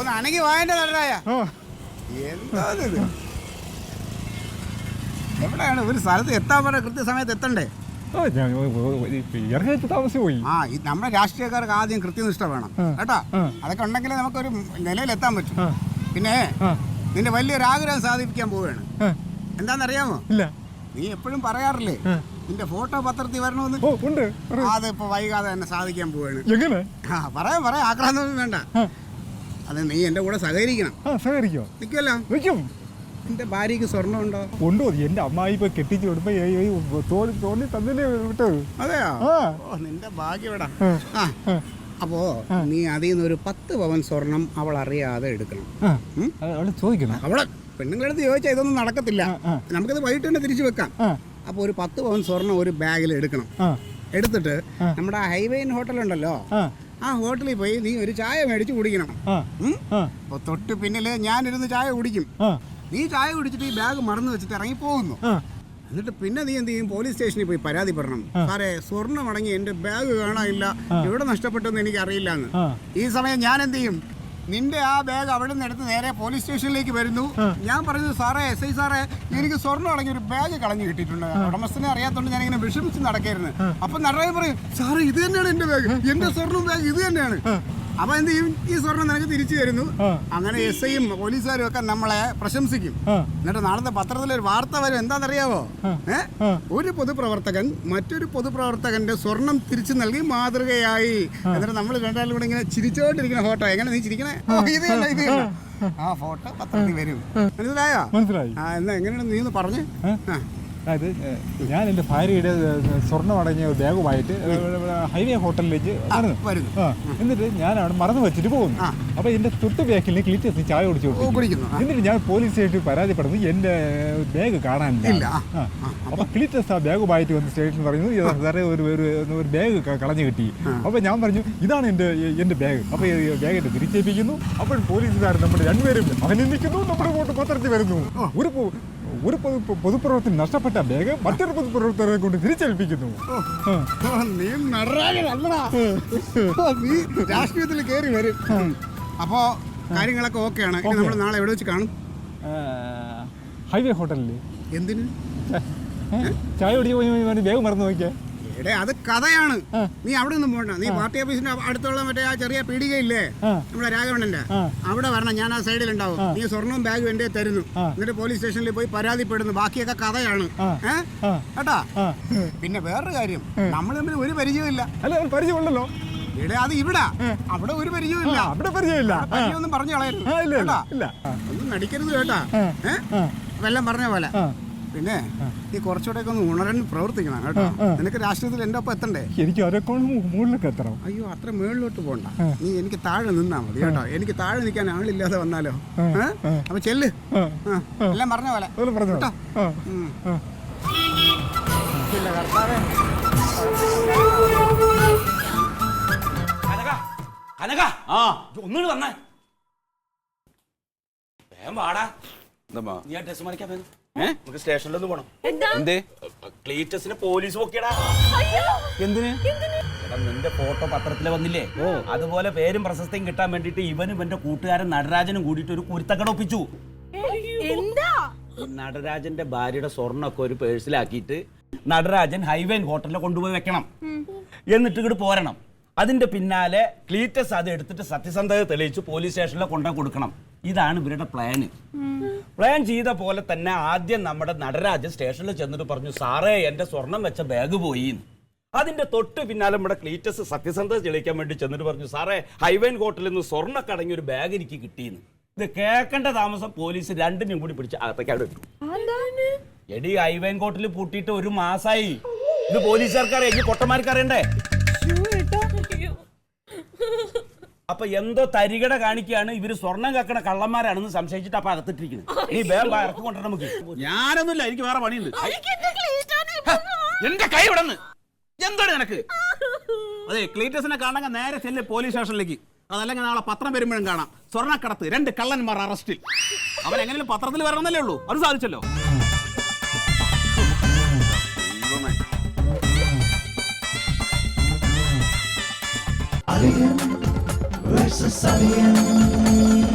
ഒന്ന് അനങ്ങി വായന്റെ നടരായ എന്താ എവിടെയാണ് ഒരു സ്ഥലത്ത് എത്താൻ പറഞ്ഞ കൃത്യസമയത്ത് എത്തണ്ടേ? താമസിച്ചുപോയി. നമ്മുടെ രാഷ്ട്രീയക്കാർക്ക് ആദ്യം കൃത്യനിഷ്ഠ വേണം കേട്ടോ. അതൊക്കെ ഉണ്ടെങ്കിലേ നമുക്കൊരു നിലയിലെത്താൻ പറ്റും. പിന്നെ നിന്റെ വലിയൊരു ആഗ്രഹം സാധിപ്പിക്കാൻ പോവുകയാണ്. എന്താണെന്നറിയാമോ? നീ എപ്പോഴും പറയാറില്ലേ നിന്റെ ഫോട്ടോ പത്രത്തിൽ വരണമെന്ന്? അതിപ്പോ വൈകാതെ തന്നെ സാധിക്കാൻ പോവുകയാണ്. പറയാം ആക്രാന്തം വേണ്ട. അത് നീ എന്റെ കൂടെ സഹകരിക്കണം. നിൽക്കുമല്ലോ. എന്റെ ഭാര്യക്ക് സ്വർണ്ണം ഉണ്ടോ? ഉണ്ടോ? എന്റെ അമ്മായി ഇപ്പൊ കെട്ടിച്ചു തോന്നി തന്നെ വിട്ടത്. അതെയോ? നിന്റെ ഭാഗ്യവിടാ. അപ്പോ നീ അതിൽ നിന്ന് ഒരു 10 പവൻ സ്വർണം അവൾ അറിയാതെ എടുക്കണം. ചോദിക്കണം. അവളെ പെണ്ണുങ്ങളടുത്ത് ചോദിച്ചാൽ ഇതൊന്നും നടക്കത്തില്ല. നമുക്കത് വൈകിട്ട് തന്നെ തിരിച്ചു വെക്കാം. അപ്പൊ ഒരു 10 പവൻ സ്വർണം ഒരു ബാഗിൽ എടുക്കണം. എടുത്തിട്ട് നമ്മുടെ ഹൈവേൻ ഹോട്ടലുണ്ടല്ലോ, ആ ഹോട്ടലിൽ പോയി നീ ഒരു ചായ മേടിച്ച് കുടിക്കണം. അപ്പൊ തൊട്ട് പിന്നില് ഞാനിരുന്ന് ചായ കുടിക്കും. നീ ചായ കുടിച്ചിട്ട് ഈ ബാഗ് മറന്നു വെച്ചിട്ട് ഇറങ്ങി പോകുന്നു. എന്നിട്ട് പിന്നെ നീ എന്ത് ചെയ്യും? പോലീസ് സ്റ്റേഷനിൽ പോയി പരാതി പറയണം. സാറേ, സ്വർണ്ണം അടങ്ങി എന്റെ ബാഗ് കാണാനില്ല, എവിടെ നഷ്ടപ്പെട്ടെന്ന് എനിക്ക് അറിയില്ല എന്ന്. ഈ സമയം ഞാൻ എന്ത് ചെയ്യും? നിന്റെ ആ ബാഗ് അവിടെ നിന്ന് എടുത്ത് നേരെ പോലീസ് സ്റ്റേഷനിലേക്ക് വരുന്നു. ഞാൻ പറയുന്നത്, സാറേ, എസ് ഐ സാറേ, എനിക്ക് സ്വർണ്ണം അടങ്ങിയ ഒരു ബാഗ് കളഞ്ഞു കിട്ടിയിട്ടുണ്ട്. ഉടമസ്ഥനെ അറിയാത്തോണ്ട് ഞാൻ ഇങ്ങനെ വിഷമിച്ച് നടക്കായിരുന്നു. അപ്പൊ നടരാജൻ പറയും, സാറേ, ഇത് തന്നെയാണ് എന്റെ ബാഗ്, എന്റെ സ്വർണ്ണം ബാഗ് ഇത് തന്നെയാണ്. അപ്പൊ എന്ത് ചെയ്യും? ഈ സ്വർണം നിനക്ക് തിരിച്ചു തരുന്നു. അങ്ങനെ എസ് ഐയും പോലീസുകാരും ഒക്കെ നമ്മളെ പ്രശംസിക്കും. എന്നിട്ട് നാളത്തെ പത്രത്തിലൊരു വാർത്ത വരും. എന്താണെന്നറിയാവോ? ഒരു പൊതുപ്രവർത്തകൻ മറ്റൊരു പൊതുപ്രവർത്തകന്റെ സ്വർണം തിരിച്ചു നൽകി മാതൃകയായി. എന്നിട്ട് നമ്മൾ രണ്ടാളും കൂടെ ഇങ്ങനെ ചിരിച്ചോണ്ടിരിക്കുന്ന ഫോട്ടോ. എങ്ങനെ നീ ചിരിക്കണേ? ഇത് ആ ഫോട്ടോ പത്രത്തിൽ വരും. മനസ്സിലായോ? എന്നാ എങ്ങനെയാണ് നീ ഒന്ന് പറഞ്ഞേ? അതായത് ഞാൻ എൻ്റെ ഭാര്യയുടെ സ്വർണ്ണം അടങ്ങിയ ബാഗുമായിട്ട് ഹൈവേ ഹോട്ടലിലേക്ക് വരുന്നു. എന്നിട്ട് ഞാൻ അവിടെ മറന്നു വെച്ചിട്ട് പോകുന്നു. അപ്പോൾ എൻ്റെ തൊട്ട് ബാക്കിൽ ക്ലീറ്റസ് ചായ കുടിക്കുന്നു. എന്നിട്ട് ഞാൻ പോലീസ് സ്റ്റേഷനിൽ പരാതിപ്പെടുന്നു, എൻ്റെ ബാഗ് കാണാനില്ല. അപ്പോൾ ക്ലീറ്റസ് ആ ബാഗുമായിട്ട് വന്ന് സ്റ്റേഷനിൽ പറയുന്നു, സാറേ ഒരു ബാഗ് കളഞ്ഞു കിട്ടി. അപ്പോൾ ഞാൻ പറഞ്ഞു, ഇതാണ് എൻ്റെ ബാഗ്. അപ്പോൾ ബാഗിൻ്റെ തിരിച്ചേൽപ്പിക്കുന്നു. അപ്പോൾ പോലീസുകാർ നമ്മൾ രണ്ടുപേരും അഭിനന്ദിക്കുന്നു. നമ്മുടെ വോട്ട് പത്രത്തിൽ വരുന്നു. ഒരു പൊതുപ്രവർത്തനം നഷ്ടപ്പെട്ട ബാഗ് മറ്റൊരു പൊതുപ്രവർത്തകരെ കൊണ്ട് തിരിച്ചേൽപ്പിക്കുന്നു. നീ രാഷ്ട്രീയത്തിൽ കയറി വരും. അപ്പോ കാര്യങ്ങളൊക്കെ ഓക്കെയാണ്. നമ്മൾ നാളെ എവിടെ വെച്ച് കാണും? ഹൈവേ ഹോട്ടലിൽ. എന്തിന്? ചായ കുടിക്കാൻ ബാഗ് മറന്നു നോക്കിയാ? അത് കഥയാണ്. നീ അവിടെ ഒന്നും പോകണ്ട. നീ പാർട്ടി ഓഫീസിന്റെ അടുത്തുള്ള മറ്റേ ആ ചെറിയ പീടികയില്ലേ നമ്മുടെ രാഘവണ്ണന്റെ, അവിടെ വരണം. ഞാൻ ആ സൈഡിലുണ്ടാവും. നീ സ്വർണവും ബാഗും എന്റെ തരുന്നു. എന്നിട്ട് പോലീസ് സ്റ്റേഷനിൽ പോയി പരാതിപ്പെടുന്നു. ബാക്കിയൊക്കെ കഥയാണ് കേട്ടാ. പിന്നെ വേറൊരു കാര്യം, നമ്മൾ തമ്മിൽ ഒരു പരിചയമില്ല. പരിചയമുണ്ടല്ലോ. അത് ഇവിടെ അവിടെ ഒരു പരിചയമില്ല. പരിചയമൊന്നും പറഞ്ഞു കളയരുത്. ഒന്നും നടിക്കരുത് കേട്ടാ. വെല്ലം പറഞ്ഞ പോലെ. പിന്നെ നീ കുറച്ചുകൂടെ ഒന്ന് ഉണരാൻ പ്രവർത്തിക്കണം കേട്ടോ. നിനക്ക് രാഷ്ട്രീയത്തിൽ എന്റെ ഒപ്പം എത്തണ്ടേ? എനിക്ക് മുകളിലേക്ക് എത്തണം. അയ്യോ, അത്ര മുകളിലോട്ട് പോണ്ട. നീ എനിക്ക് താഴെ നിന്നാ മതി കേട്ടോ. എനിക്ക് താഴെ നിൽക്കാൻ ആളില്ലാതെ വന്നാലോ? അപ്പൊ ചെല്ല്, എല്ലാം പറഞ്ഞ പോലെ കേട്ടോ. ഒന്നുകൂടി വന്നേ. വാടാ, നീ ആ ഡ്രസ് മറിക്കാൻ പോയത്. നമുക്ക് സ്റ്റേഷനിലൊന്ന് പോണം. എന്തേ? ക്ലീറ്റസിന് പോലീസ് നോക്കിയടാ. എന്തിന്? എടാ, നിന്റെ ഫോട്ടോ പത്രത്തില് വന്നില്ലേ? അതുപോലെ പേരും പ്രശസ്തിയും കിട്ടാൻ വേണ്ടിട്ട് ഇവനും ഇവന്റെ കൂട്ടുകാരൻ നടരാജനും കൂടിയിട്ട് ഒരു കുരുത്തക്കട ഒപ്പിച്ചു. നടരാജന്റെ ഭാര്യയുടെ സ്വർണ്ണൊക്കെ ഒരു പേഴ്സിലാക്കിയിട്ട് നടരാജൻ ഹൈവേൻ ഹോട്ടലിൽ കൊണ്ടുപോയി വെക്കണം. എന്നിട്ട് ഇങ്ങോട്ട് പോരണം. അതിന്റെ പിന്നാലെ ക്ലീറ്റസ് അത് എടുത്തിട്ട് സത്യസന്ധത തെളിയിച്ച് പോലീസ് സ്റ്റേഷനിൽ കൊണ്ടുപോയി കൊടുക്കണം. ഇതാണ് ഇവരുടെ പ്ലാൻ ചെയ്ത പോലെ തന്നെ ആദ്യം നമ്മുടെ നടരാജൻ സ്റ്റേഷനിൽ ചെന്നിട്ട് പറഞ്ഞു, സാറേ, എന്റെ സ്വർണം വെച്ച ബാഗ് പോയി. അതിന്റെ തൊട്ട് പിന്നാലെ നമ്മുടെ ക്ലീറ്റസ് സത്യസന്ധത തെളിയിക്കാൻ വേണ്ടി ചെന്നിട്ട് പറഞ്ഞു, സാറേ, ഹൈവേൻ ഹോട്ടലിൽ നിന്ന് സ്വർണ്ണൊക്കെ അടങ്ങിയ ഒരു ബാഗ് എനിക്ക് കിട്ടിയെന്ന്. ഇത് കേൾക്കേണ്ട താമസം പോലീസ് രണ്ടിനും കൂടി പിടിച്ച് അകത്തേക്ക് അവിടെ ഇട്ടു. എടി, ഹൈവേൻ ഹോട്ടലിൽ പൂട്ടിയിട്ട് 1 മാസമായി. ഇത് പോലീസുകാർക്ക് അറിയാം, പൊട്ടന്മാർക്ക് അറിയണ്ടേ? അപ്പൊ എന്തോ തരികട കാണിക്കുകയാണ്. ഇവര് സ്വർണം കക്കണ കള്ളന്മാരാണെന്ന് സംശയിച്ചിട്ട് അപ്പൊ അകത്തിട്ടിരിക്കുന്നത്. നീ വേഗം ഇറക്കി കൊണ്ടുവരണം. നമുക്ക് ഞാനൊന്നുമില്ല, എനിക്ക് വേറെ പണിയുണ്ട്. എന്റെ കൈ വിടന്ന് എന്താണ് നിനക്ക്? അതെ, ക്ലീറ്റസിനെ കാണാൻ നേരെ ചെല്ല് പോലീസ് സ്റ്റേഷനിലേക്ക്. അതല്ലെങ്കിൽ നാളെ പത്രം വരുമ്പോഴും കാണാം, സ്വർണ്ണക്കടത്ത് 2 കള്ളന്മാർ അറസ്റ്റിൽ. അവൻ എങ്ങനെയും പത്രത്തിൽ വരണമെന്നല്ലേ ഉള്ളൂ. അത് സാധിച്ചല്ലോ. Versus Alien.